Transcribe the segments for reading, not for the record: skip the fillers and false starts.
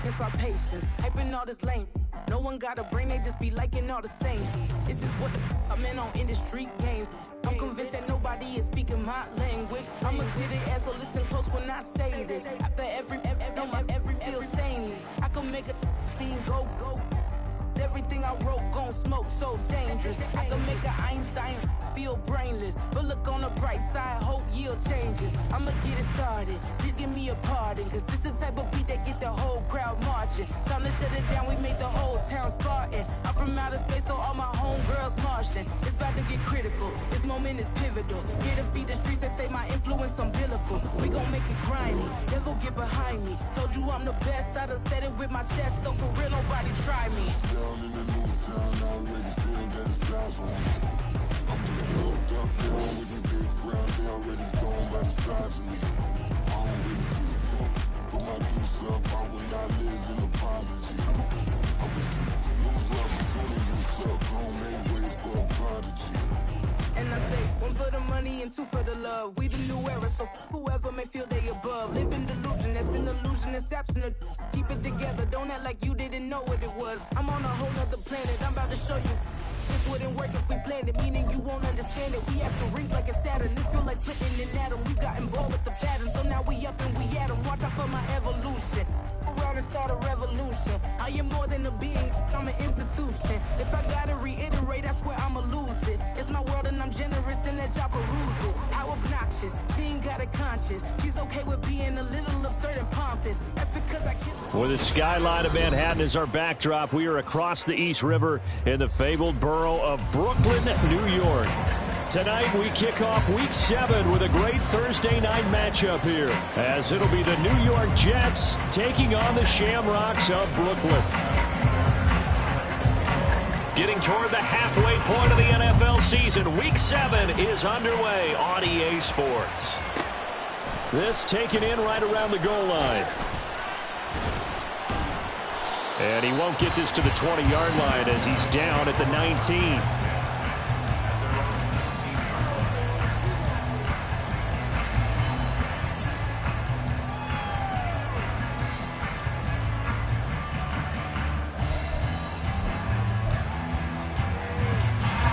test my patience. Hyping all this lame. No one got a brain, they just be liking all the same. This is what the I'm in on industry games. I'm convinced that nobody is speaking my language. I'm a glittered ass, so listen close when I say this. After every feel stainless. I can make a fiend go. Everything I wrote gon' smoke, so dangerous. I can make an Einstein feel brainless. But look on the bright side, hope yield changes. I'ma get it started, please give me a pardon. Cause this the type of beat that get the whole crowd marching. Time to shut it down, we made the whole town Spartan. I'm from outer space, so all my homegirls Martian. It's about to get critical, this moment is pivotal. Here to feed the streets that say my influence umbilical. We gon' make it grimy, never get behind me. Told you I'm the best, I done said it with my chest. So for real, nobody try me. Down in the new town, I already feel that it's time for me. I'm getting hooked up down with these big crowds, they already gone by the size of me. I don't really give a fuck, put my deuce up, I will not live in apology. I wish you lose love before you suck, home made ways for a prodigy. And I say, one for the money and two for the love. We the new era, so whoever may feel they above. Live in delusion, that's an illusion, it's absent. Keep it together, don't act like you didn't know what it was. I'm on a whole nother planet, I'm about to show you. This wouldn't work if we planned it, meaning you won't understand it. We have to rings like a Saturn, this feel like splitting an atom. We got involved with the pattern, so now we up and we at 'em. Watch out for my evolution. Around and start a revolution. I am more than a being, I'm an institution. If I gotta reiterate, that's where I'ma lose it. It's my world and I'm generous and that y'all peruse it. How obnoxious, she ain't got a conscience. She's okay with being a little absurd and pompous. That's because I can't. With the skyline of Manhattan as our backdrop, we are across the East River in the fabled borough of Brooklyn, New York. Tonight we kick off Week 7 with a great Thursday night matchup here, as it'll be the New York Jets taking on the Shamrocks of Brooklyn. Getting toward the halfway point of the NFL season, Week 7 is underway on EA Sports. This taken in right around the goal line. And he won't get this to the 20-yard line as he's down at the 19.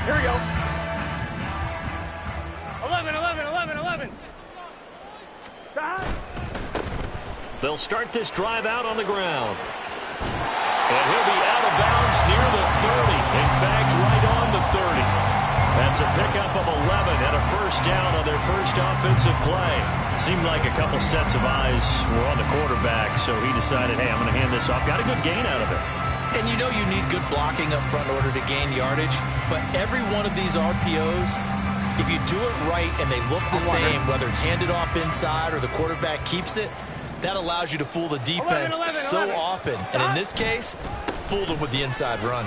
Here we go. 11. They'll start this drive out on the ground. And he'll be out of bounds near the 30. In fact, right on the 30. That's a pickup of 11 and a first down on their first offensive play. Seemed like a couple sets of eyes were on the quarterback, so he decided, hey, I'm going to hand this off. Got a good gain out of it. And you know you need good blocking up front in order to gain yardage, but every one of these RPOs, if you do it right and they look the same, whether it's handed off inside or the quarterback keeps it, that allows you to fool the defense 11. So often. And in this case, fooled them with the inside run.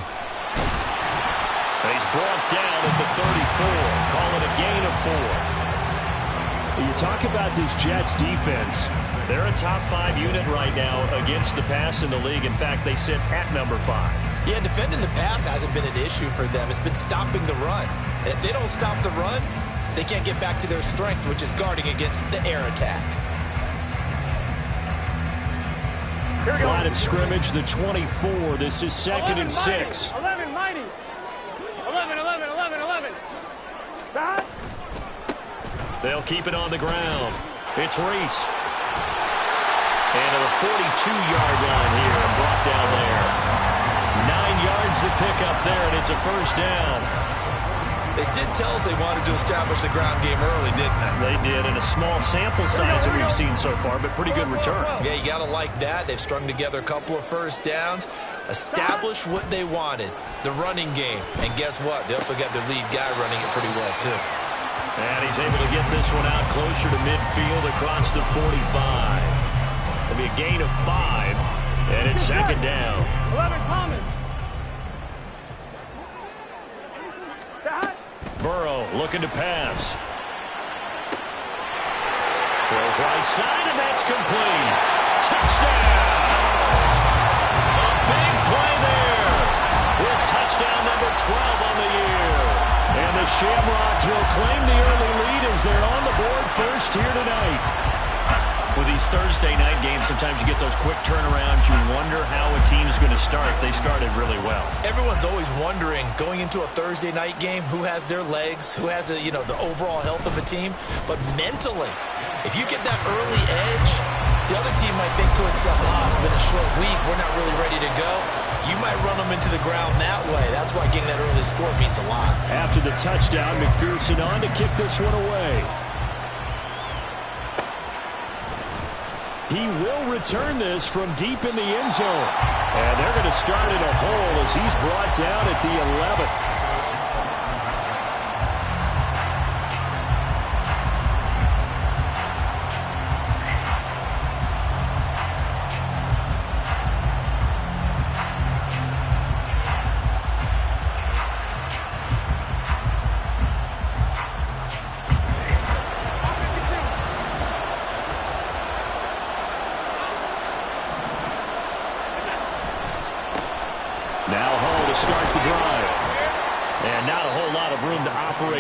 He's brought down at the 34. Call it a gain of 4. You talk about this Jets defense. They're a top 5 unit right now against the pass in the league. In fact, they sit at number 5. Yeah, defending the pass hasn't been an issue for them. It's been stopping the run. And if they don't stop the run, they can't get back to their strength, which is guarding against the air attack. Line of scrimmage, the 24. This is 2nd and 6. 11, mighty. 11. They'll keep it on the ground. It's Reese. And to the 42-yard line here and brought down there. 9 yards to pick up there, and it's a first down. They did tell us they wanted to establish the ground game early, didn't they? They did, in a small sample size that we've seen so far, but pretty good return. Yeah, you got to like that. They've strung together a couple of first downs, established what they wanted, the running game. And guess what? They also got their lead guy running it pretty well, too. And he's able to get this one out closer to midfield across the 45. It'll be a gain of 5, and it's 2nd down. 11, Thomas. Burrow looking to pass. Throws right side, and that's complete. Touchdown! A big play there with touchdown number 12 on the year. And the Shamrocks will claim the early lead as they're on the board first here tonight. With these Thursday night games, sometimes you get those quick turnarounds. You wonder how a team's going to start. They started really well. Everyone's always wondering, going into a Thursday night game, who has their legs, who has the overall health of a team. But mentally, if you get that early edge, the other team might think to itself, it's been a short week, we're not really ready to go. You might run them into the ground that way. That's why getting that early score means a lot. After the touchdown, McPherson on to kick this one away. He will return this from deep in the end zone. And they're going to start in a hole as he's brought down at the 11th.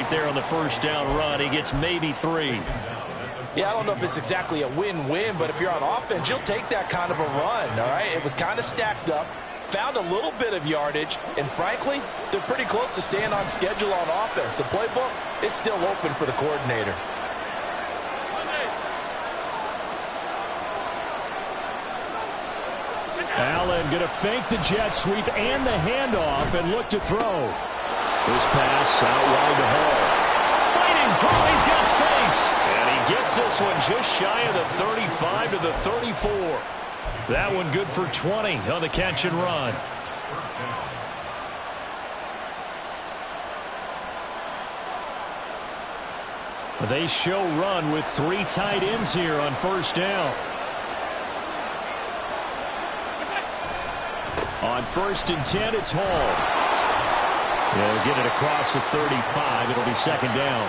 There on the first down run. He gets maybe 3. Yeah, I don't know if it's exactly a win-win, but if you're on offense, you'll take that kind of a run, all right? It was kind of stacked up, found a little bit of yardage, and frankly, they're pretty close to staying on schedule on offense. The playbook is still open for the coordinator. Allen going to fake the jet sweep and the handoff and look to throw. This pass out wide to Hall. Fighting through, he's got space. And he gets this one just shy of the 35 to the 34. That one good for 20 on the catch and run. They show run with 3 tight ends here on first down. On 1st and 10, it's Hall. They'll get it across the 35. It'll be second down.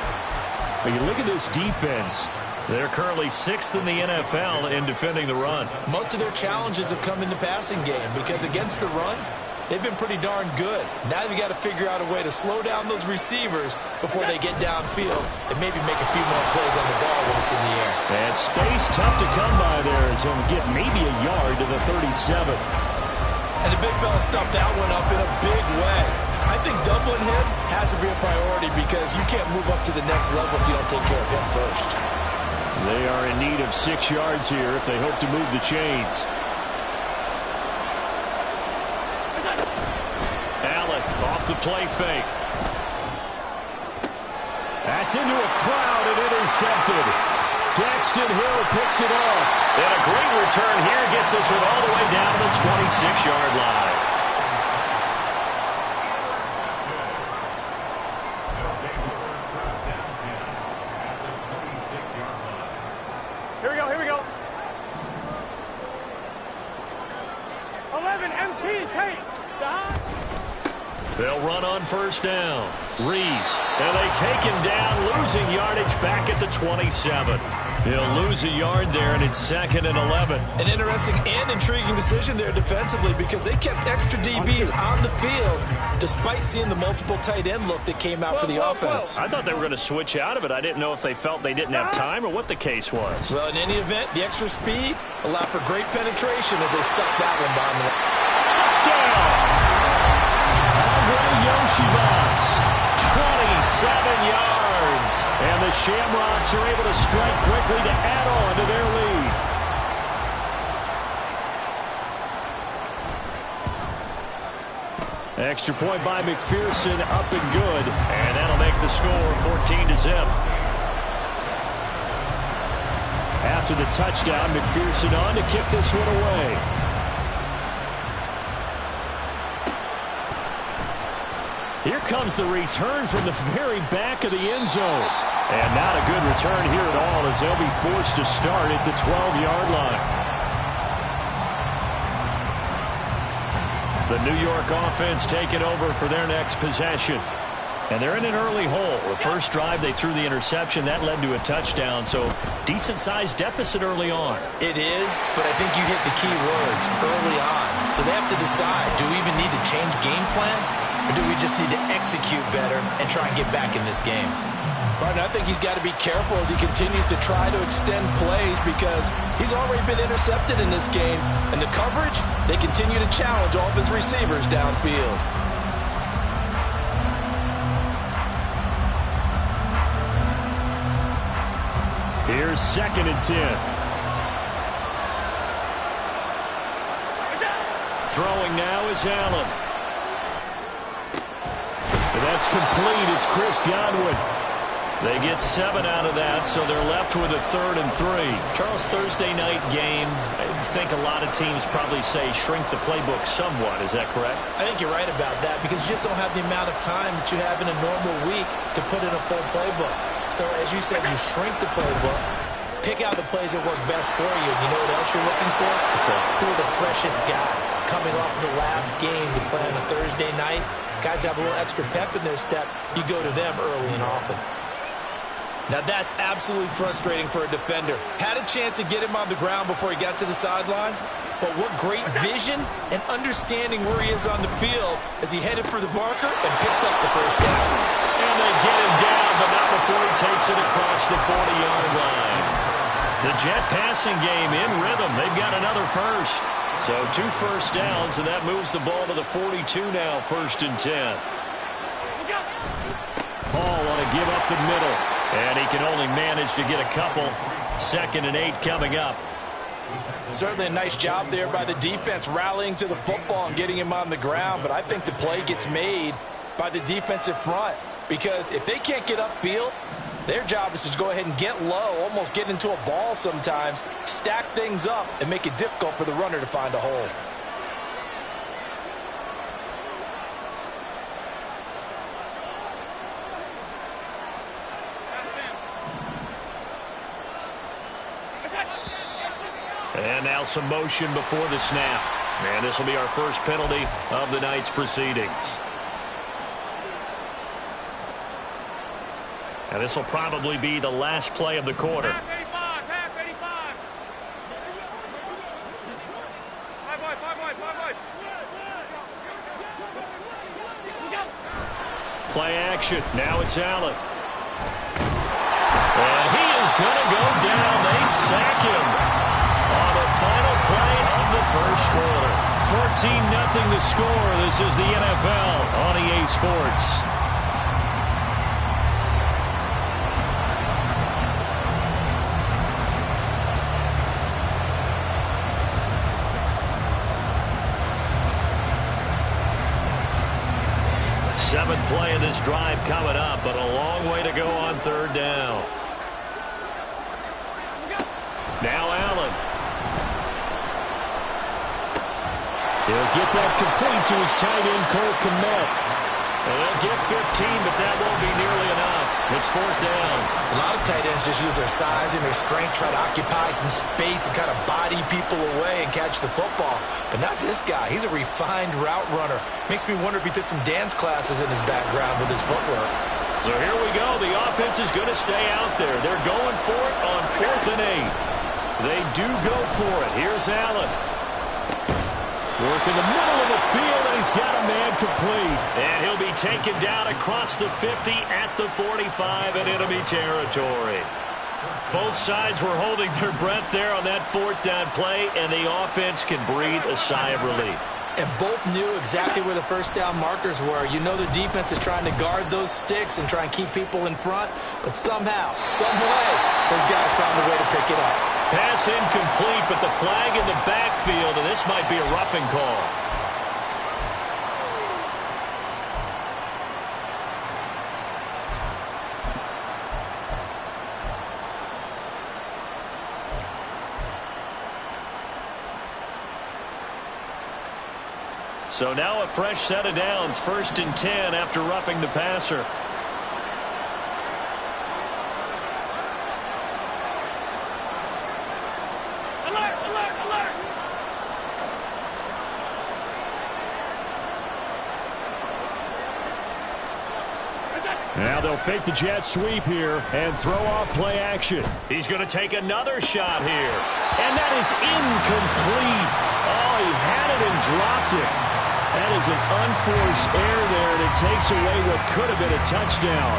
But you look at this defense. They're currently 6th in the NFL in defending the run. Most of their challenges have come in the passing game because against the run, they've been pretty darn good. Now you've got to figure out a way to slow down those receivers before they get downfield and maybe make a few more plays on the ball when it's in the air. And space tough to come by there as he'll get maybe a yard to the 37. And the big fella stuffed that one up in a big way. I think doubling him has to be a priority because you can't move up to the next level if you don't take care of him first. They are in need of 6 yards here if they hope to move the chains. Allen off the play fake. That's into a crowd and intercepted. Daxton Hill picks it off. And a great return here gets this one all the way down to the 26-yard line. Here we go. 11 MT, Tate. They'll run on first down. Reese, and they take him down, losing yardage back at the 27. He'll lose a yard there, and it's 2nd and 11. An interesting and intriguing decision there defensively because they kept extra DBs on the field despite seeing the multiple tight end look that came out for the offense. I thought they were going to switch out of it. I didn't know if they felt they didn't have time or what the case was. Well, in any event, the extra speed allowed for great penetration as they stuffed that one behind the touchdown! Andre Yoshibas, 27 yards. And the Shamrocks are able to strike quickly to add on to their lead. Extra point by McPherson, up and good. And that'll make the score 14-0. After the touchdown, McPherson on to kick this one away. Here comes the return from the very back of the end zone. And not a good return here at all as they'll be forced to start at the 12-yard line. The New York offense taking over for their next possession. And they're in an early hole. The first drive, they threw the interception. That led to a touchdown, so decent-sized deficit early on. It is, but I think you hit the key words early on. So they have to decide, do we even need to change game plan? Or do we just need to execute better and try and get back in this game? But I think he's got to be careful as he continues to try to extend plays because he's already been intercepted in this game. And the coverage, they continue to challenge all of his receivers downfield. Here's 2nd and 10. Throwing now is Allen. And that's complete. It's Chris Godwin. They get 7 out of that, so they're left with a 3rd and 3. Charles, Thursday night game, I think a lot of teams probably say shrink the playbook somewhat. Is that correct? I think you're right about that because you just don't have the amount of time that you have in a normal week to put in a full playbook. So as you said, you shrink the playbook, pick out the plays that work best for you. You know what else you're looking for? Who are the freshest guys coming off of the last game to play on a Thursday night? Guys have a little extra pep in their step. You go to them early and often. Now that's absolutely frustrating for a defender. Had a chance to get him on the ground before he got to the sideline, but what great vision and understanding where he is on the field as he headed for the marker and picked up the first down. And they get him down, but not before he takes it across the 40-yard line. The Jet passing game in rhythm. They've got another first. So 2 first downs, and that moves the ball to the 42 now, 1st and 10. Hall want to give up the middle, and he can only manage to get a couple. 2nd and 8 coming up. Certainly a nice job there by the defense rallying to the football and getting him on the ground, but I think the play gets made by the defensive front because if they can't get upfield, their job is to go ahead and get low, almost get into a ball sometimes, stack things up, and make it difficult for the runner to find a hole. And now some motion before the snap. And this will be our first penalty of the night's proceedings. And this will probably be the last play of the quarter. Half 85. 5 wide. Play action. Now it's Allen. And he is going to go down. They sack him on the final play of the first quarter. 14-0 the score. This is the NFL on EA Sports. Seventh play of this drive coming up, but a long way to go on 3rd down. Now Allen. He'll get that complete to his tight end, Cole Kmet. And they'll get 15, but that won't be nearly enough. It's 4th down. A lot of tight ends just use their size and their strength, try to occupy some space and kind of body people away and catch the football. But not this guy. He's a refined route runner. Makes me wonder if he took some dance classes in his background with his footwork. So here we go. The offense is going to stay out there. They're going for it on 4th and 8. They do go for it. Here's Allen. Work in the middle of the field, and he's got a man complete. And he'll be taken down across the 50 at the 45 in enemy territory. Both sides were holding their breath there on that 4th down play, and the offense can breathe a sigh of relief. And both knew exactly where the first down markers were. You know the defense is trying to guard those sticks and try and keep people in front, but somehow, some way, those guys found a way to pick it up. Pass incomplete, but the flag in the backfield, and this might be a roughing call. So now a fresh set of downs, 1st and 10 after roughing the passer. Now they'll fake the jet sweep here and throw off play action. He's going to take another shot here. And that is incomplete. Oh, he had it and dropped it. That is an unforced error there, and it takes away what could have been a touchdown.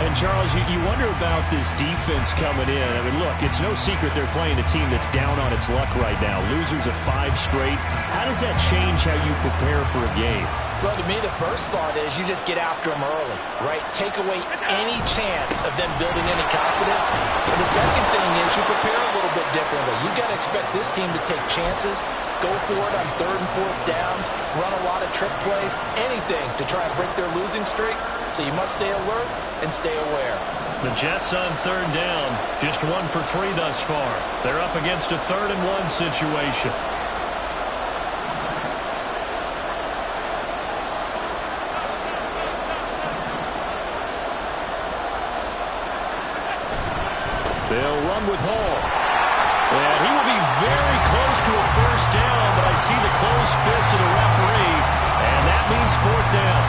And, Charles, you wonder about this defense coming in. I mean, look, it's no secret they're playing a team that's down on its luck right now. Losers of 5 straight. How does that change how you prepare for a game? Well, to me, the first thought is you just get after them early, right? Take away any chance of them building any confidence. And the second thing is you prepare a little bit differently. You got to expect this team to take chances, go for it on 3rd and 4th downs, run a lot of trick plays, anything to try and break their losing streak. So you must stay alert and stay aware. The Jets on 3rd down, just 1 for 3 thus far. They're up against a 3rd and 1 situation. They'll run with Hall. And he will be very close to a 1st down, but I see the closed fist of the referee, and that means 4th down.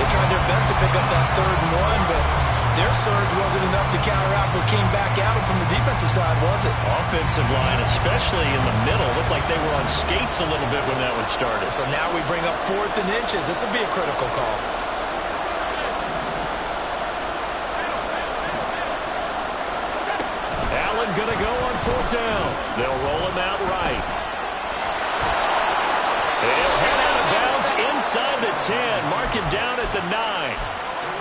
They tried their best to pick up that 3rd and 1, but their surge wasn't enough to counteract what came back at them from the defensive side, was it? Offensive line, especially in the middle, looked like they were on skates a little bit when that one started. So now we bring up 4th and inches. This will be a critical call. Allen going to go on 4th down. They'll roll him out right. They'll head out of bounds inside the 10. Mark him down at the 9.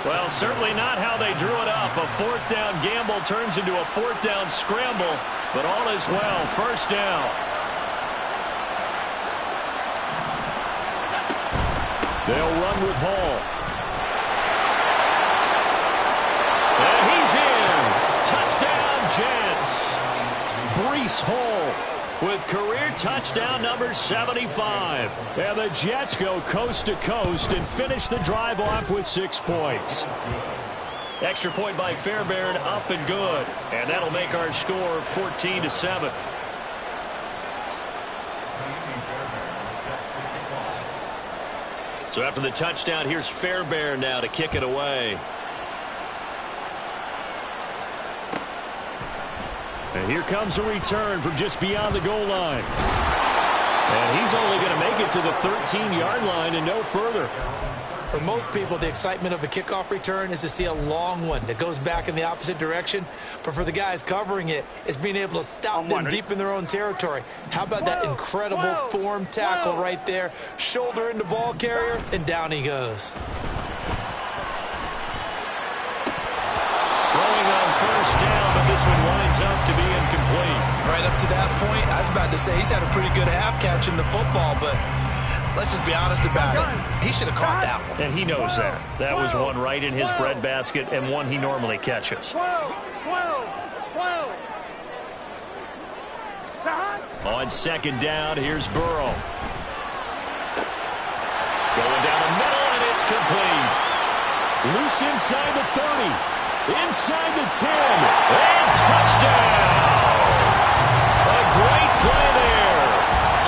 Well, certainly not how they drew it up. A 4th down gamble turns into a 4th down scramble, but all is well. 1st down. They'll run with Hall. And he's in. Touchdown, Jets. Breece Hall with career touchdown number 75. And the Jets go coast to coast and finish the drive off with 6 points. Extra point by Fairbairn, up and good. And that'll make our score 14-7. So after the touchdown, here's Fairbairn now to kick it away. And here comes a return from just beyond the goal line. And he's only going to make it to the 13-yard line and no further. For most people, the excitement of a kickoff return is to see a long one that goes back in the opposite direction. But for the guys covering it, it's being able to stop them deep in their own territory. How about that incredible form tackle right there? Shoulder into ball carrier, and down he goes. Throwing on 1st down, but this one winds up to be incomplete. Right up to that point, I was about to say he's had a pretty good half catching the football, but let's just be honest about it. He should have caught that one. And he knows that. That was one right in his breadbasket and one he normally catches. 12. On 2nd down, here's Burrow. Going down the middle, and it's complete. Loose inside the 30. Inside the 10. And touchdown! A great play there.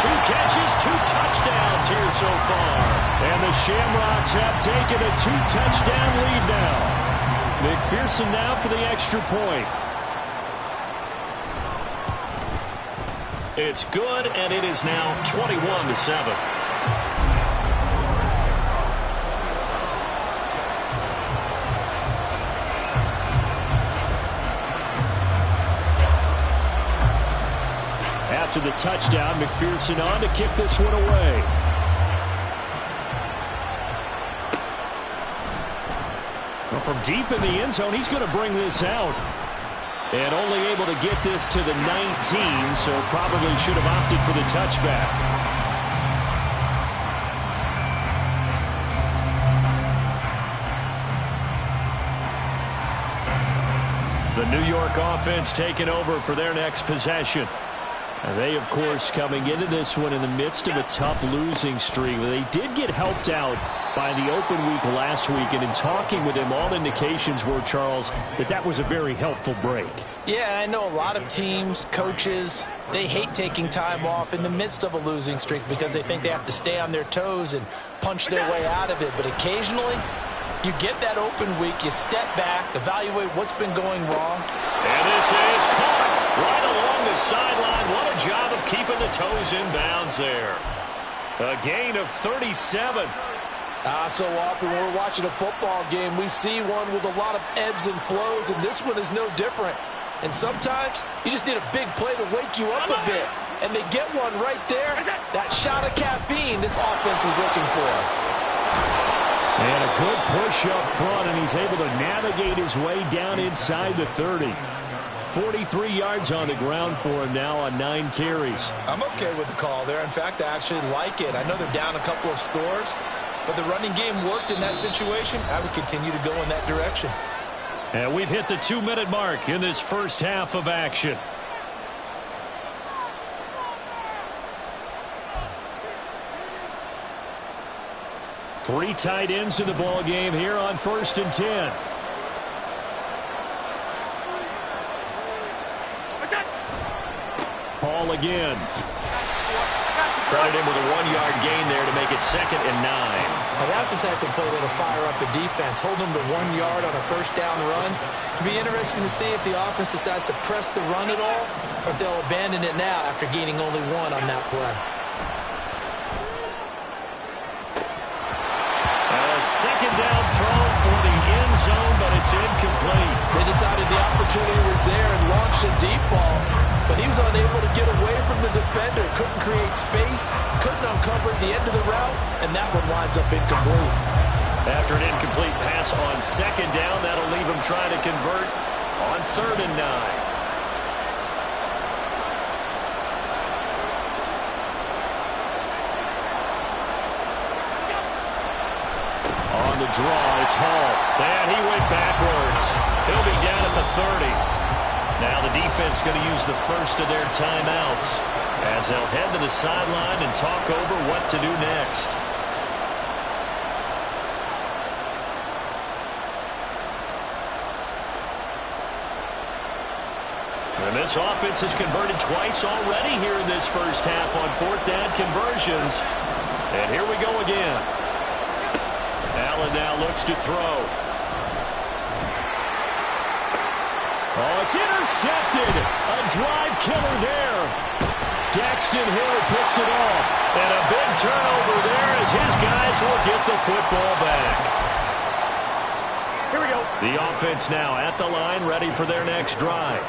2 catches, 2 touchdowns here so far. And the Shamrocks have taken a 2-touchdown lead now. McPherson now for the extra point. It's good, and it is now 21-7. After the touchdown, McPherson on to kick this one away. Well, from deep in the end zone, he's going to bring this out. And only able to get this to the 19, so probably should have opted for the touchback. The New York offense taking over for their next possession. And they, of course, coming into this one in the midst of a tough losing streak. They did get helped out by the open week last week, and in talking with him, all indications were, Charles, that was a very helpful break. Yeah, I know a lot of teams, coaches, they hate taking time off in the midst of a losing streak because they think they have to stay on their toes and punch their way out of it. But occasionally, you get that open week, you step back, evaluate what's been going wrong. And this is caught right along the sideline. What a job of keeping the toes in bounds there. A gain of 37. So often when we're watching a football game, we see one with a lot of ebbs and flows, and this one is no different. And sometimes you just need a big play to wake you up a bit. And they get one right there. That shot of caffeine this offense was looking for. And a good push up front, and he's able to navigate his way down inside the 30. 43 yards on the ground for him now on 9 carries. I'm okay with the call there. In fact, I actually like it. I know they're down a couple of scores, but the running game worked in that situation. I would continue to go in that direction. And we've hit the 2-minute mark in this first half of action. Three tight ends in the ball game here on 1st and 10. Paul again. Credit him with a 1-yard gain there to make it 2nd and 9. Now that's the type of play that'll fire up the defense. Hold them to 1 yard on a first down run. It'll be interesting to see if the offense decides to press the run at all, or if they'll abandon it now after gaining only 1 on that play. Second down throw for the end zone, but it's incomplete. They decided the opportunity was there and launched a deep ball, but he was unable to get away from the defender. Couldn't create space, couldn't uncover the end of the route, and that one winds up incomplete. After an incomplete pass on 2nd down, that'll leave him trying to convert on 3rd and 9. On the draw, it's Hall. And he went backwards. He'll be down at the 30. Now the defense going to use the first of their timeouts as they'll head to the sideline and talk over what to do next. And this offense has converted twice already here in this first half on 4th down conversions. And here we go again. Allen now looks to throw. Oh, it's intercepted. A drive killer there. Daxton Hill picks it off. And a big turnover there as his guys will get the football back. Here we go. The offense now at the line, ready for their next drive.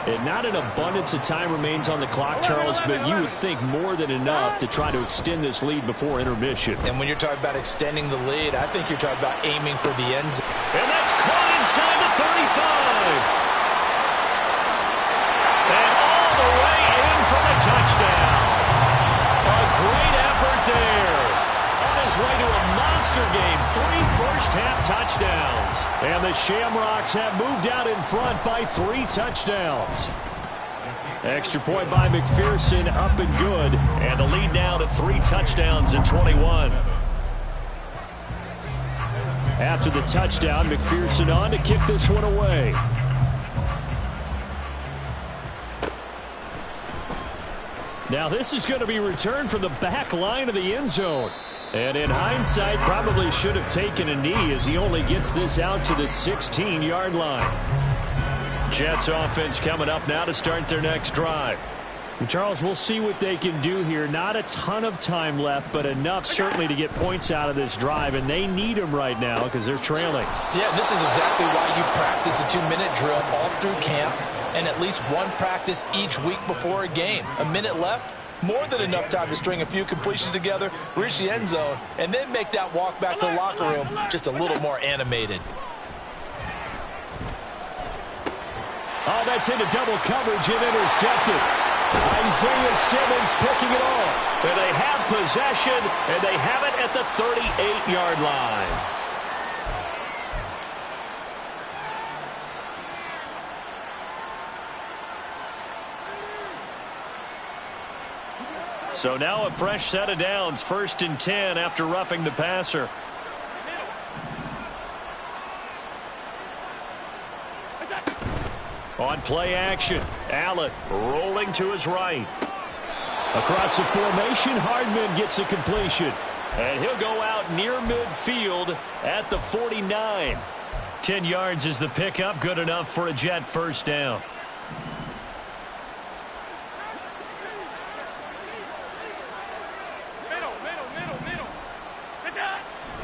And not an abundance of time remains on the clock, Charles, but you would think more than enough to try to extend this lead before intermission. And when you're talking about extending the lead, I think you're talking about aiming for the end zone. And that's caught inside the 35. And all the way in for the touchdown. A great effort there. On his way to a monster game, 3 first-half touchdowns. And the Shamrocks have moved out in front by 3 touchdowns. Extra point by McPherson, up and good. And the lead now to 3 touchdowns in 21. After the touchdown, McPherson on to kick this one away. Now this is going to be returned from the back line of the end zone. And in hindsight, probably should have taken a knee as he only gets this out to the 16-yard line. Jets offense coming up now to start their next drive. And Charles, we'll see what they can do here. Not a ton of time left, but enough certainly to get points out of this drive. And they need them right now because they're trailing. Yeah, this is exactly why you practice a 2-minute drill all through camp and at least one practice each week before a game. A minute left. More than enough time to string a few completions together, reach the end zone, and then make that walk back to the locker room just a little more animated. Oh, that's into double coverage and intercepted. Isaiah Simmons picking it off. And they have possession, and they have it at the 38-yard line. So now a fresh set of downs, 1st and 10 after roughing the passer. On play action, Allen rolling to his right. Across the formation, Hardman gets a completion. And he'll go out near midfield at the 49. 10 yards is the pickup, good enough for a Jet first down.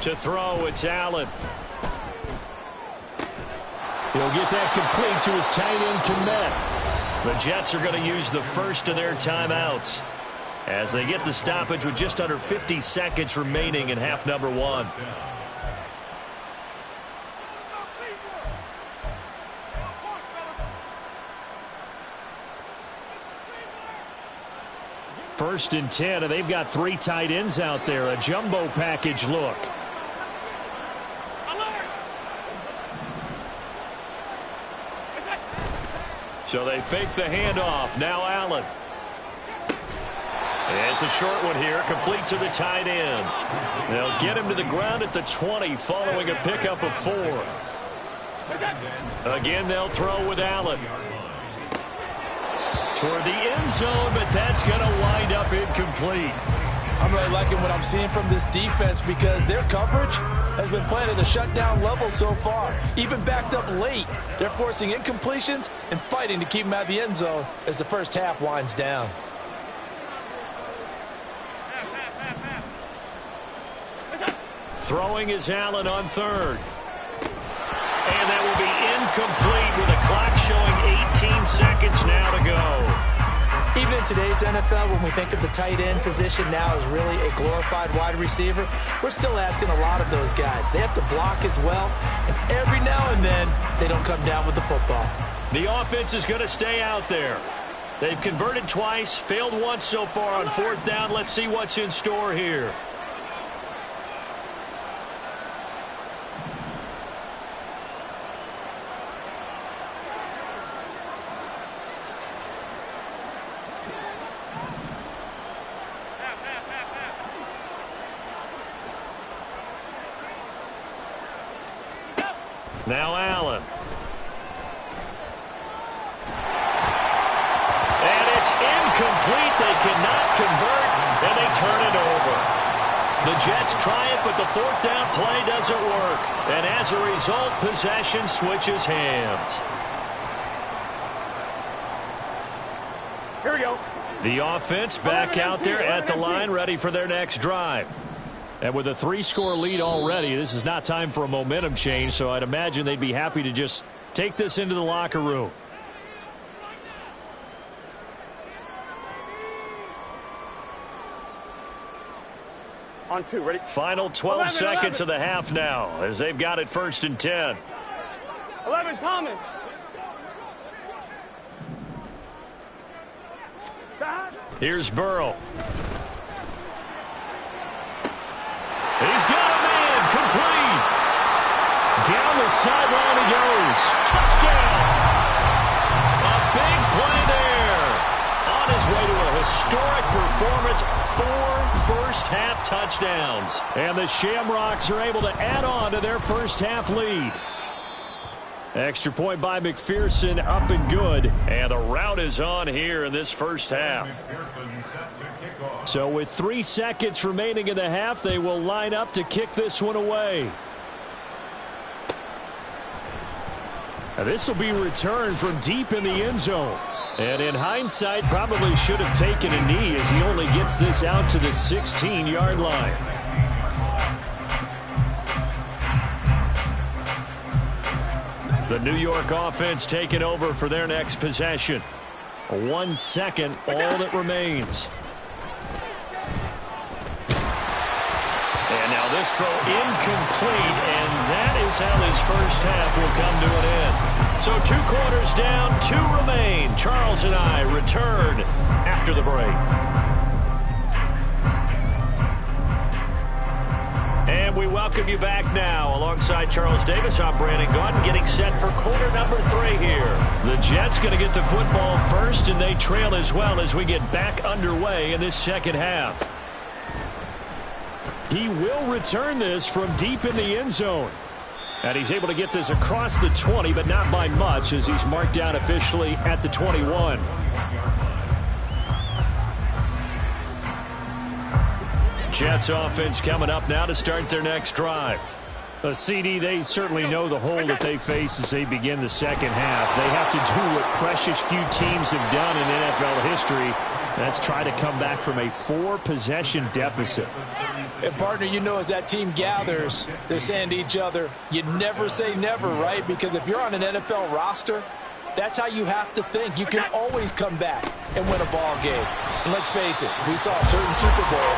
To throw, it's Allen. He'll get that complete to his tight end, Kmet. The Jets are going to use the first of their timeouts as they get the stoppage with just under 50 seconds remaining in half number 1. First and 10, and they've got 3 tight ends out there. A jumbo package look. So they fake the handoff. Now Allen. It's a short one here, complete to the tight end. They'll get him to the ground at the 20 following a pickup of 4. Again, they'll throw with Allen. Toward the end zone, but that's going to wind up incomplete. I'm really liking what I'm seeing from this defense because their coverage has been playing at a shutdown level so far. Even backed up late, they're forcing incompletions and fighting to keep them at the end zone as the first half winds down. Throwing is Allen on 3rd. And that will be incomplete with a clock showing 18 seconds now to go. Even in today's NFL, when we think of the tight end position now as really a glorified wide receiver, we're still asking a lot of those guys. They have to block as well, and every now and then, they don't come down with the football. The offense is going to stay out there. They've converted twice, failed once so far on 4th down. Let's see what's in store here. Now Allen. And it's incomplete. They cannot convert, and they turn it over. The Jets try it, but the 4th down play doesn't work. And as a result, possession switches hands. Here we go. The offense back out there at the line, ready for their next drive. And with a 3-score lead already, this is not time for a momentum change, so I'd imagine they'd be happy to just take this into the locker room. On 2, ready? Final 12 seconds of the half now as they've got it 1st and 10. 11, Thomas. Here's Burrow. He's got a man, complete. Down the sideline he goes. Touchdown. A big play there. On his way to a historic performance, 4 first-half touchdowns. And the Shamrocks are able to add on to their first-half lead. Extra point by McPherson, up and good. And the route is on here in this first half. So with 3 seconds remaining in the half, they will line up to kick this one away. Now this will be returned from deep in the end zone. And in hindsight, probably should have taken a knee as he only gets this out to the 16-yard line. The New York offense taking over for their next possession. 1 second, all that remains. And now this throw incomplete, and that is how this first half will come to an end. So 2 quarters down, 2 remain. Charles and I return after the break. And we welcome you back now. Alongside Charles Davis, I'm Brandon Gaudin, getting set for quarter number 3 here. The Jets going to get the football first, and they trail as well as we get back underway in this second half. He will return this from deep in the end zone. And he's able to get this across the 20, but not by much, as he's marked down officially at the 21. Jets offense coming up now to start their next drive. CD, they certainly know the hole that they face as they begin the second half. They have to do what precious few teams have done in NFL history. That's try to come back from a 4-possession deficit. And, partner, you know, as that team gathers, they're saying to each other, you never say never, right? Because if you're on an NFL roster, that's how you have to think. You can always come back and win a ball game. And let's face it, we saw a certain Super Bowl,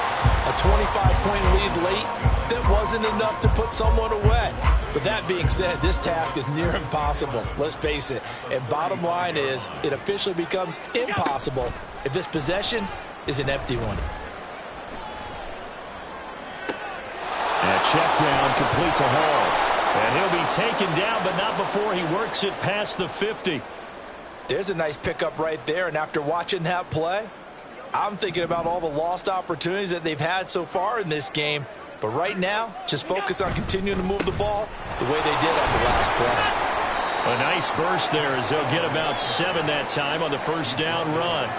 a 25-point lead late that wasn't enough to put someone away. But that being said, this task is near impossible. Let's face it. And bottom line is, it officially becomes impossible if this possession is an empty one. And a check down complete to Hall. And he'll be taken down, but not before he works it past the 50. There's a nice pickup right there, and after watching that play, I'm thinking about all the lost opportunities that they've had so far in this game. But right now, just focus on continuing to move the ball the way they did on the last play. A nice burst there as they'll get about 7 that time on the first down run.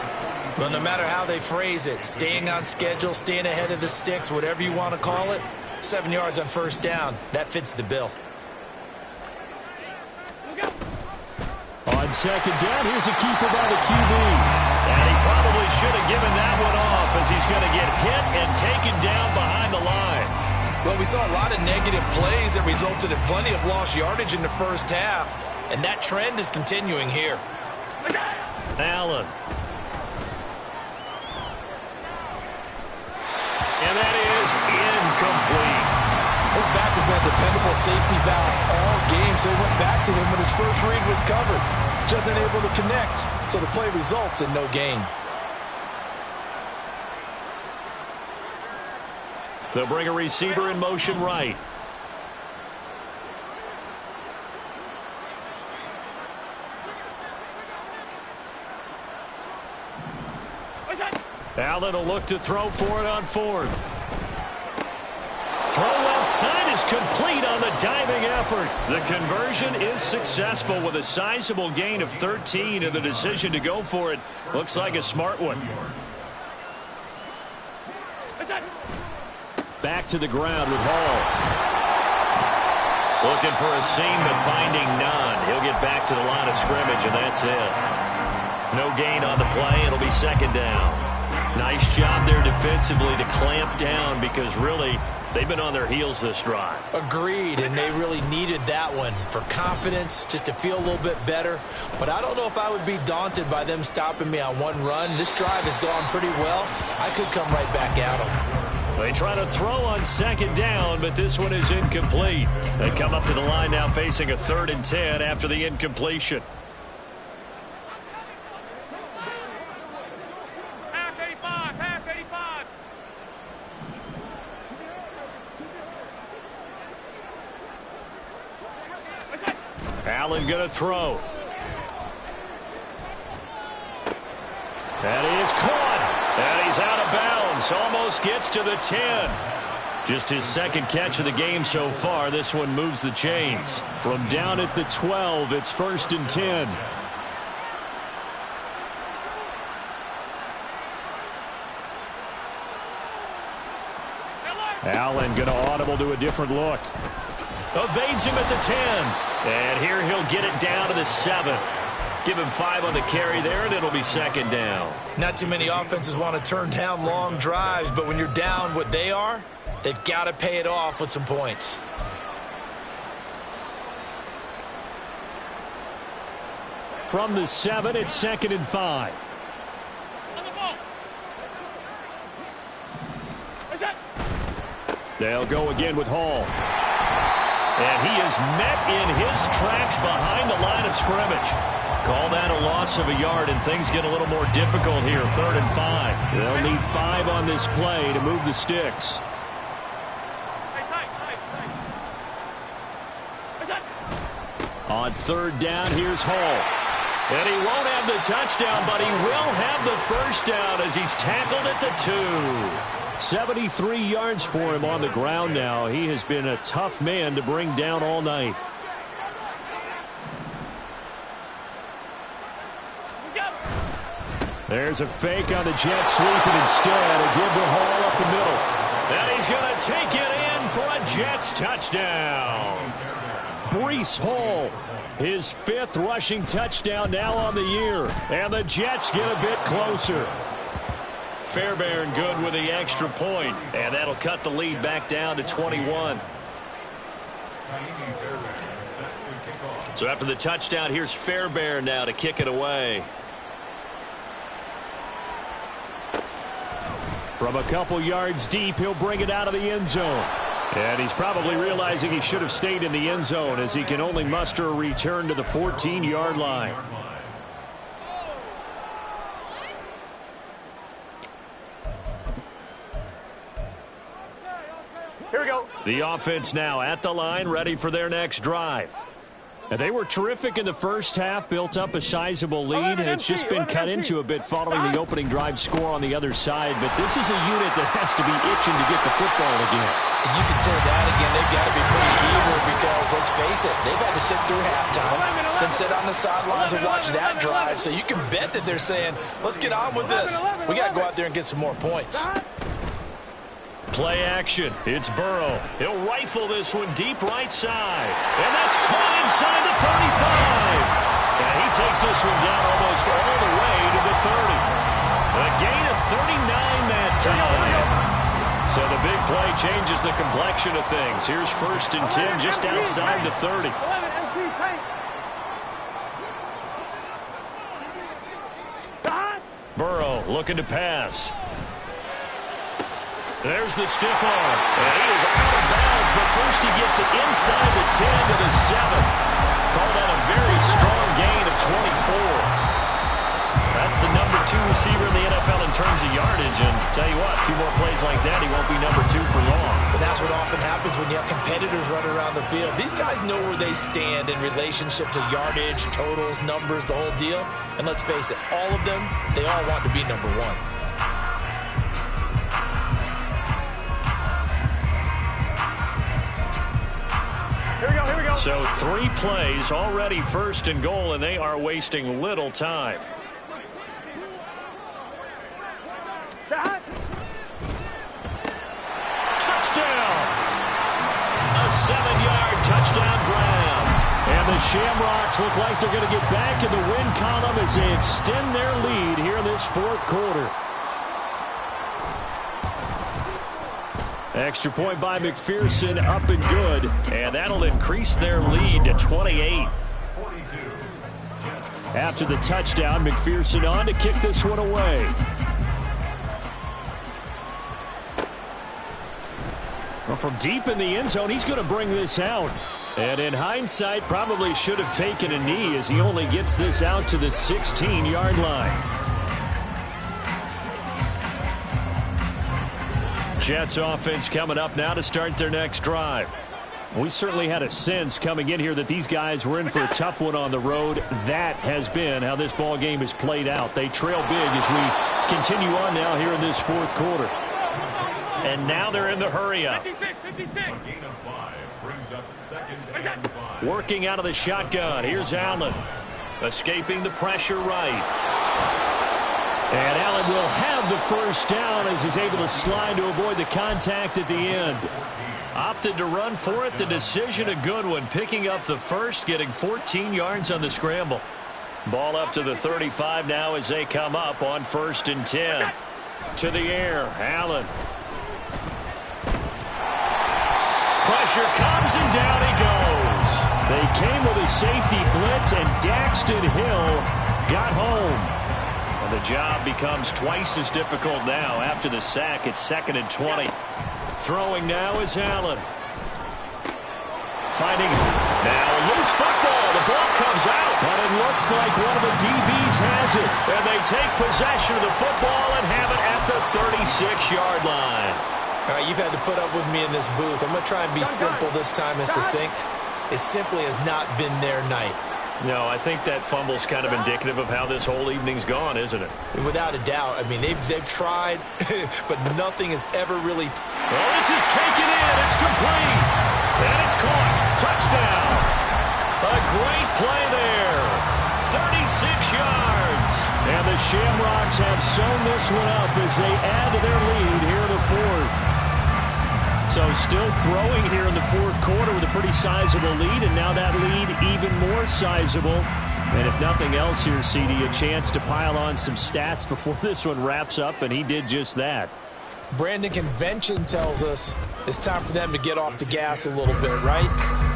Well, no matter how they phrase it, staying on schedule, staying ahead of the sticks, whatever you want to call it, 7 yards on first down, that fits the bill. On second down, here's a keeper by the QB. And he probably should have given that one off as he's going to get hit and taken down behind the line. Well, we saw a lot of negative plays that resulted in plenty of lost yardage in the first half, and that trend is continuing here. Allen. And that is incomplete. His back has been a dependable safety valve all game, so he went back to him when his first read was covered. Just unable to connect, so the play results in no gain. They'll bring a receiver in motion right. Allen will look to throw for it on fourth. Throw left side is complete on the diving effort. The conversion is successful with a sizable gain of 13, and the decision to go for it looks like a smart one. Back to the ground with Hall. Looking for a seam, but finding none. He'll get back to the line of scrimmage, and that's it. No gain on the play. It'll be second down. Nice job there defensively to clamp down because really they've been on their heels this drive. Agreed, and they really needed that one for confidence, just to feel a little bit better. But I don't know if I would be daunted by them stopping me on one run. This drive has gone pretty well. I could come right back at them. They try to throw on second down, but this one is incomplete. They come up to the line now facing a 3rd and 10 after the incompletion. Allen going to throw. That is caught. And he's out of bounds. Almost gets to the 10. Just his second catch of the game so far. This one moves the chains. From down at the 12, it's 1st and 10. Allen going to audible to a different look. Evades him at the 10. And here he'll get it down to the 7. Give him 5 on the carry there, and it'll be second down. Not too many offenses want to turn down long drives, but when you're down what they are, they've got to pay it off with some points. From the 7, it's 2nd and 5. They'll go again with Hall. And he is met in his tracks behind the line of scrimmage. Call that a loss of a yard, and things get a little more difficult here. 3rd and 5. They'll need 5 on this play to move the sticks. On 3rd down, here's Hall. And he won't have the touchdown, but he will have the first down as he's tackled at the 2. 73 yards for him on the ground now. He has been a tough man to bring down all night. There's a fake on the jet sweep, and instead a give to Hall up the middle. And he's going to take it in for a Jets touchdown. Breece Hall, his 5th rushing touchdown now on the year. And the Jets get a bit closer. Fairbairn good with the extra point. And that'll cut the lead back down to 21. So after the touchdown, here's Fairbairn now to kick it away. From a couple yards deep, he'll bring it out of the end zone. And he's probably realizing he should have stayed in the end zone as he can only muster a return to the 14-yard line. Here we go. The offense now at the line, ready for their next drive. And they were terrific in the first half, built up a sizable lead, and it's just been cut into a bit following the opening drive score on the other side. But this is a unit that has to be itching to get the football again. And you can say that again, they've got to be pretty eager because, let's face it, they've had to sit through halftime, then sit on the sidelines and watch that drive. So you can bet that they're saying, let's get on with this. We got to go out there and get some more points. Play action. It's Burrow. He'll rifle this one deep right side. And that's caught inside the 35. And he takes this one down almost all the way to the 30. A gain of 39 that time. So the big play changes the complexion of things. Here's 1st and 10 just outside the 30. Burrow looking to pass. There's the stiff arm. And he is out of bounds, but first he gets it inside the 10 to the 7. Call that a very strong gain of 24. That's the number 2 receiver in the NFL in terms of yardage. And tell you what, a few more plays like that, he won't be number 2 for long. But that's what often happens when you have competitors running around the field. These guys know where they stand in relationship to yardage, totals, numbers, the whole deal. And let's face it, all of them, they all want to be number 1. Here we go. So 3 plays, already 1st and goal, and they are wasting little time. Touchdown! A 7-yard touchdown grab. And the Shamrocks look like they're going to get back in the win column as they extend their lead here in this 4th quarter. Extra point by McPherson, up and good. And that'll increase their lead to 28. After the touchdown, McPherson on to kick this one away. Well, from deep in the end zone, he's going to bring this out. And in hindsight, probably should have taken a knee as he only gets this out to the 16-yard line. Jets offense coming up now to start their next drive. We certainly had a sense coming in here that these guys were in for a tough one on the road. That has been how this ball game has played out. They trail big as we continue on now here in this 4th quarter. And now they're in the hurry-up. 56. Working out of the shotgun. Here's Allen. Escaping the pressure right. And Allen will have the first down as he's able to slide to avoid the contact at the end. Opted to run for it. The decision a good one. Picking up the first, getting 14 yards on the scramble. Ball up to the 35 now as they come up on 1st and 10. To the air, Allen. Pressure comes and down he goes. They came with a safety blitz and Daxton Hill got home. The job becomes twice as difficult now after the sack. It's 2nd and 20. Throwing now is Allen. Finding now loose football. The ball comes out. But it looks like one of the DBs has it. And they take possession of the football and have it at the 36-yard line. All right, you've had to put up with me in this booth. I'm going to try and be simple this time and succinct. It simply has not been their night. No, I think that fumble's kind of indicative of how this whole evening's gone, isn't it? Without a doubt. I mean, they've tried, but nothing has ever really... Oh, this is taken in. It's complete. And it's caught. Touchdown. A great play there. 36 yards. And the Shamrocks have sewn this one up as they add to their lead here in the 4th. So still throwing here in the 4th quarter with a pretty sizable lead, and now that lead even more sizable And if nothing else here, CD, a chance to pile on some stats before this one wraps up, and he did just that. Brandon, convention tells us it's time for them to get off the gas a little bit, right?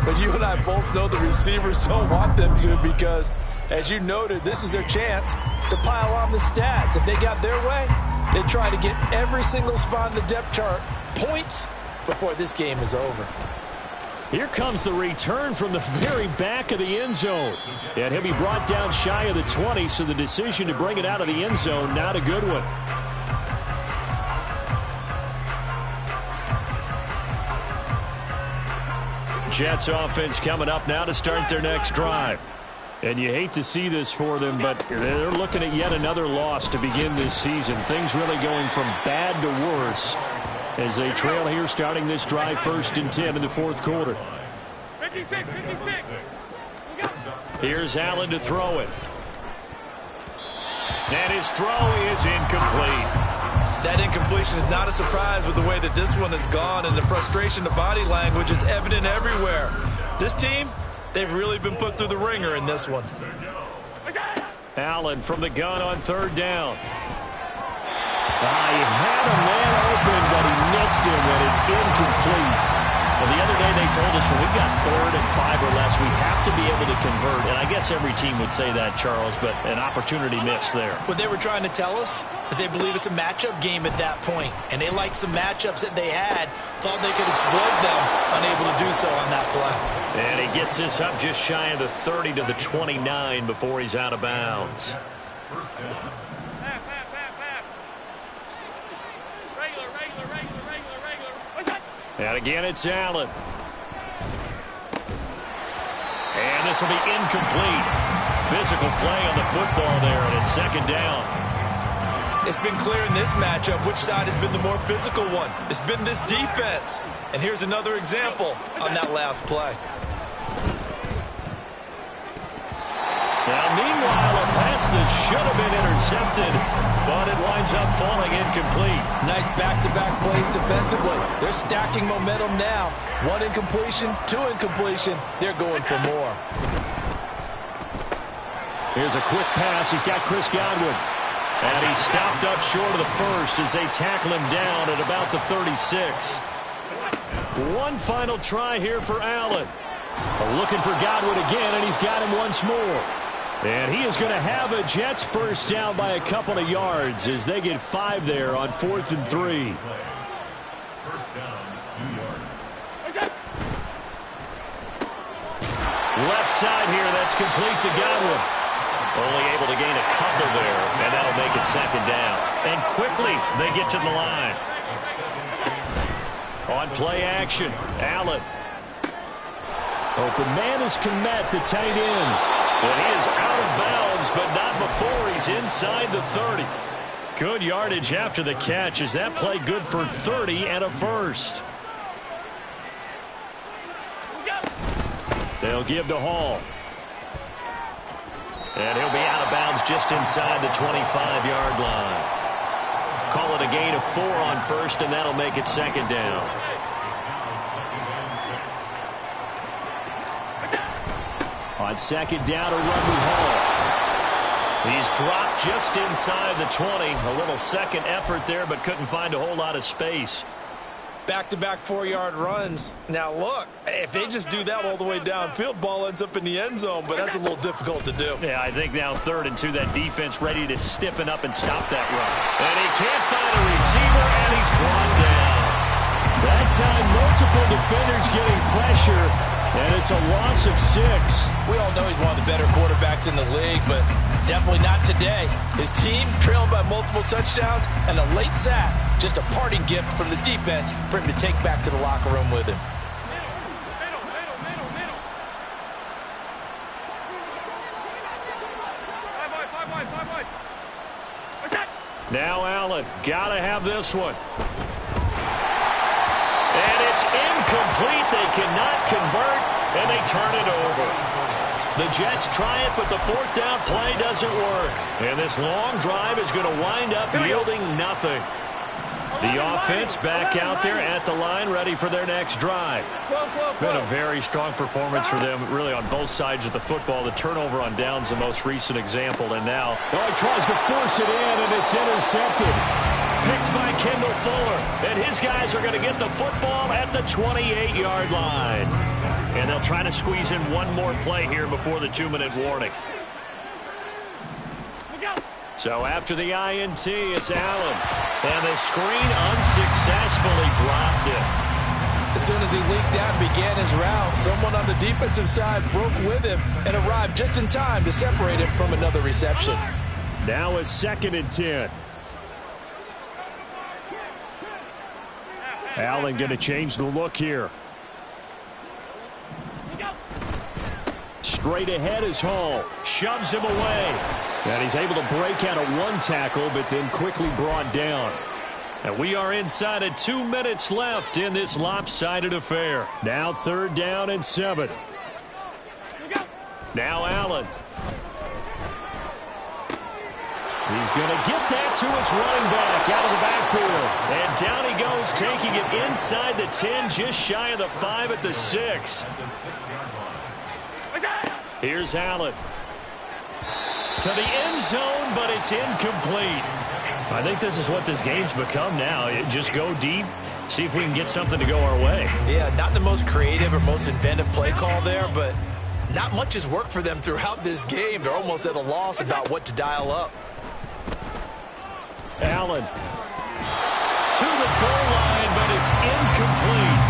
But you and I both know the receivers don't want them to because, as you noted, this is their chance to pile on the stats. If they got their way, they try to get every single spot in the depth chart points before this game is over. Here comes the return from the very back of the end zone. And he'll be brought down shy of the 20, so the decision to bring it out of the end zone, not a good one. Jets offense coming up now to start their next drive. And you hate to see this for them, but they're looking at yet another loss to begin this season. Things really going from bad to worse as they trail here starting this drive 1st and 10 in the 4th quarter. 56. Here's Allen to throw it. And his throw is incomplete. That incompletion is not a surprise with the way that this one has gone, and the frustration, the body language is evident everywhere. This team, they've really been put through the ringer in this one. Allen from the gun on 3rd down. He had a man open, but he missed him, and it's incomplete. Well, the other day they told us when we've got 3rd and 5 or less, we have to be able to convert. And I guess every team would say that, Charles, but an opportunity missed there. What they were trying to tell us is they believe it's a matchup game at that point, and they liked some matchups that they had, thought they could exploit them, unable to do so on that play. And he gets this up just shy of the 30 to the 29 before he's out of bounds. And again, it's Allen. And this will be incomplete. Physical play on the football there, and it's 2nd down. It's been clear in this matchup which side has been the more physical one. It's been this defense. And here's another example on that last play. Now, meanwhile, a pass that should have been intercepted, but it winds up falling incomplete. Nice back-to-back plays defensively. They're stacking momentum now. 1 incompletion, 2 incompletion. They're going for more. Here's a quick pass. He's got Chris Godwin. And he's stopped up short of the 1st as they tackle him down at about the 36. One final try here for Allen. Looking for Godwin again, and he's got him once more. And he is going to have a Jets 1st down by a couple of yards as they get 5 there on 4th and 3. Left side here, that's complete to Godwin. Only able to gain a couple there, and that'll make it 2nd down. And quickly, they get to the line. On play action, Allen. Open man is Kmet, the tight end. And he is out of bounds, but not before he's inside the 30. Good yardage after the catch. Is that play good for 30 and a 1st? They'll give to Hall. And he'll be out of bounds just inside the 25-yard line. Call it a gain of 4 on 1st, and that'll make it 2nd down. On 2nd down, a run with Hall. He's dropped just inside the 20. A little second effort there, but couldn't find a whole lot of space. Back-to-back 4-yard runs. Now, look, if they just do that all the way downfield, ball ends up in the end zone, but that's a little difficult to do. Yeah, I think now 3rd and 2, that defense ready to stiffen up and stop that run. And he can't find a receiver, and he's brought down. That time, multiple defenders getting pressure. And it's a loss of 6. We all know he's one of the better quarterbacks in the league, but definitely not today. His team trailing by multiple touchdowns and a late sack. Just a parting gift from the defense for him to take back to the locker room with him. Now Allen, gotta have this one. And it's incomplete. They cannot convert, and they turn it over. The Jets try it, but the 4th down play doesn't work. And this long drive is going to wind up yielding nothing. The offense back out there at the line, ready for their next drive. Been a very strong performance for them, really, on both sides of the football. The turnover on downs, the most recent example, and now he tries to force it in, and it's intercepted. Picked by Kendall Fuller, and his guys are going to get the football at the 28-yard line. And they'll try to squeeze in one more play here before the 2-minute warning. So after the INT, it's Allen. And the screen unsuccessfully dropped it. As soon as he leaked out and began his route, someone on the defensive side broke with him and arrived just in time to separate him from another reception. Now a 2nd and 10. Allen going to change the look here. Straight ahead is Hall. Shoves him away. And he's able to break out of one tackle, but then quickly brought down. And we are inside of 2 minutes left in this lopsided affair. Now 3rd down and 7. Now Allen. He's going to get that to his running back out of the backfield. And down he goes, taking it inside the 10, just shy of the 5 at the 6. Here's Allen. To the end zone, but it's incomplete. I think this is what this game's become now. Just go deep, see if we can get something to go our way. Yeah, not the most creative or most inventive play call there, but not much has worked for them throughout this game. They're almost at a loss about what to dial up. Allen to the goal line, but it's incomplete.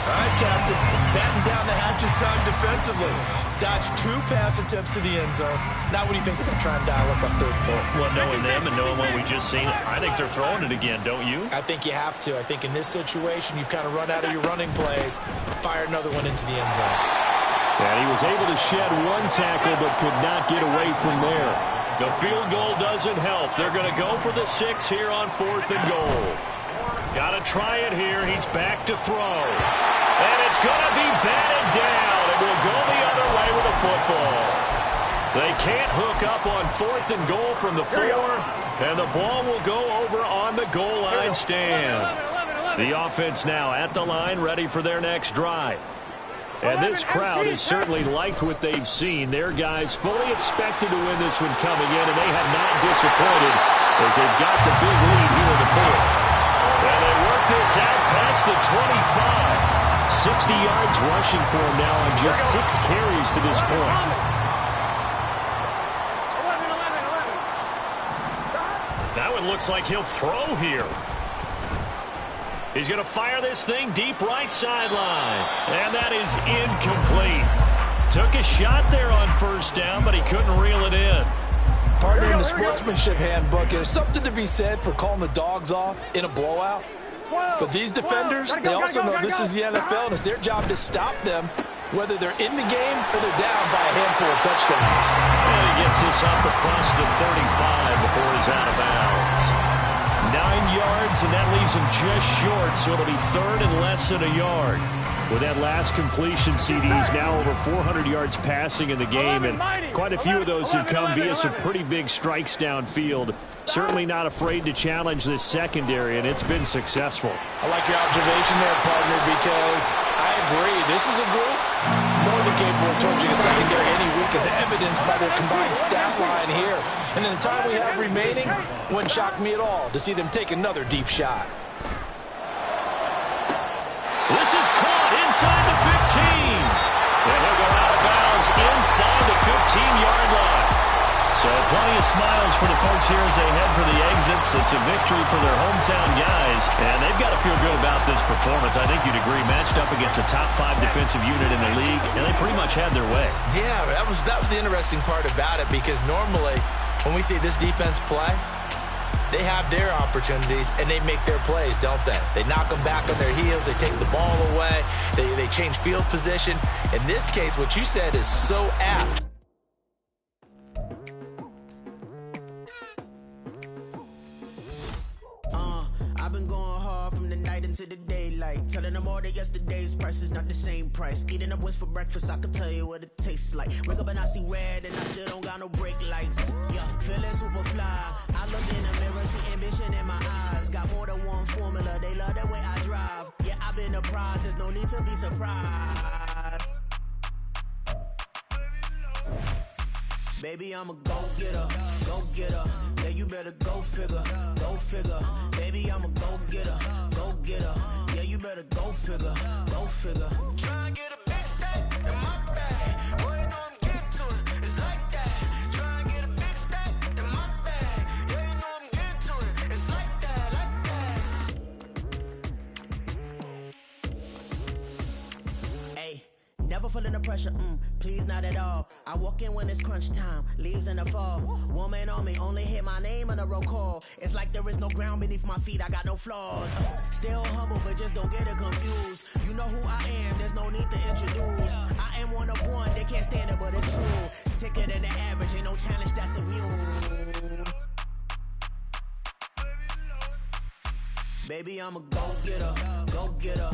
All right, Captain, it's batten down the hatches time defensively. Dodged 2 pass attempts to the end zone. Now what do you think they're going to try and dial up on 3rd and 4? Well, knowing them and knowing what we just seen, I think they're throwing it again, don't you? I think you have to. I think in this situation, you've kind of run out of your running plays. Fire another one into the end zone. And he was able to shed 1 tackle, but could not get away from there. The field goal doesn't help. They're going to go for the 6 here on 4th and goal. Got to try it here. He's back to throw. And it's going to be batted down. It will go the other way with the football. They can't hook up on 4th and goal from the 4. And the ball will go over on the goal line stand. The offense now at the line, ready for their next drive. And this crowd has certainly liked what they've seen. Their guys fully expected to win this one coming in, and they have not disappointed as they've got the big lead here in the 4th. And they work this out past the 25. 60 yards rushing for him now on just 6 carries to this point. That one looks like he'll throw here. He's going to fire this thing deep right sideline. And that is incomplete. Took a shot there on 1st down, but he couldn't reel it in. Partner, in the sportsmanship handbook, there's something to be said for calling the dogs off in a blowout. But these defenders, they also know this is the NFL, and it's their job to stop them, whether they're in the game or they're down by a handful of touchdowns. And he gets this up across the 35 before he's out of bounds. 9 yards, and that leaves him just short, so it'll be 3rd and less than a yard. With that last completion, CD's now over 400 yards passing in the game, and quite a few of those have come via some pretty big strikes downfield. Certainly not afraid to challenge this secondary, and it's been successful. I like your observation there, partner, because I agree. This is a group more than capable of torching a secondary any week, as evidenced by their combined stat line here. And in the time we have remaining, wouldn't shock me at all to see them take another deep shot. This is caught inside the 15. And he'll go out of bounds inside the 15-yard line. So plenty of smiles for the folks here as they head for the exits. It's a victory for their hometown guys, and they've got to feel good about this performance. I think you'd agree, matched up against a top 5 defensive unit in the league, and they pretty much had their way. Yeah, that was the interesting part about it, because normally when we see this defense play, they have their opportunities, and they make their plays, don't they? They knock them back on their heels. They take the ball away. They change field position. In this case, what you said is so apt. I've been going hard from the night into the daylight. like. Telling them all that yesterday's price is not the same price. Eating up what's for breakfast, I can tell you what it tastes like. Wake up and I see red and I still don't got no brake lights. Yeah, feeling super fly. I look in the mirror, see ambition in my eyes. Got more than one formula, they love the way I drive. Yeah, I've been apprised, there's no need to be surprised. Baby, I'm a go-getter, go-getter. Yeah, you better go figure, go figure. Baby, I'm a go-getter, go-getter. Yeah, you better go figure, go figure. Try and get a big stack in my bag. Boy, you know I'm getting to it, it's like that. Try and get a big stack in my bag. Yeah, you know I'm getting to it, it's like that, like that. Hey. Never feeling the pressure, please not at all. I walk in when it's crunch time, leaves in the fall. Woman on me, only hit my name on a roll call. It's like there is no ground beneath my feet, I got no flaws. Still humble, but just don't get it confused. You know who I am, there's no need to introduce. I am one of one, they can't stand it, but it's true. Sicker than the average, ain't no challenge that's immune. Baby, I'm a go-getter, go-getter.